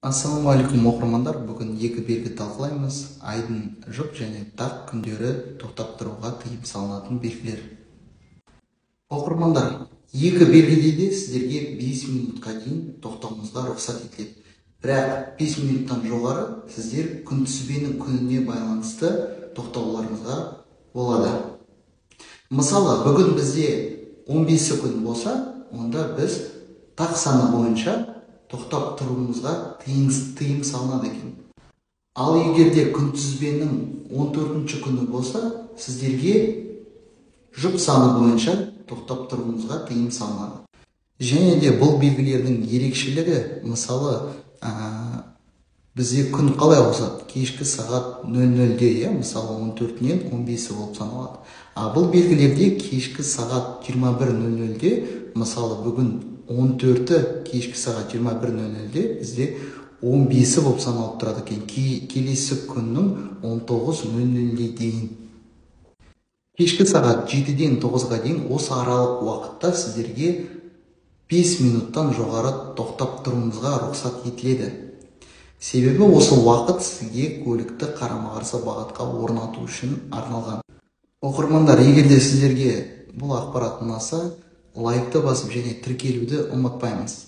Ассалаумағалейкум оқырмандар, бүгін екі белгі талқылаймыз. Айдың жұп және тақ күндері тоқтап тұруға тыйым салынатын белгілер. Оқырмандар, екі белгіде де сіздерге 5 минутқа дейін тоқтауыңызға рұқсат етіледі. Бірақ 5 минуттан жоғары сіздер күнтізбенің күніне байланысты тоқтауларыңызға болады. Мысалы, бүгін бізде 15 күн болса, онда біз тақ саны бойынша тоқтап тұруымызға тыйым салынады екен. Ал егерде күнтізбенің 14-ші күні болса, сіздерге жұп саны бойынша тоқтап тұруымызға тыйым салынады. Және де бұл белгілердің ерекшелігі, мысалы, бізде күн қалай ауысады? Кешкі сағат 00-де, мысалы 14-нен 15-і болып саналады. Бұл белгілерде кешкі сағат 21:00-де, мысалы бүгін 14-і кешкі сағат 21:00-де бізде 15-і болып саналып тұрады екен. Келесі күннің 19:00-де дейін. Кешкі сағат 7-ден 9-ға дейін осы аралық уақытта сіздерге 5 минуттан жоғары тоқтап тұруыңызға рұқсат етіледі. Себебі осы уақыт сізге көлікті қарама-қарсы бағытқа орнату үшін арналған. Оқырмандар, егерде сіздерге бұл ақпарат ұнаса, лайкты басып және тіркелуді ұмытпаймыз.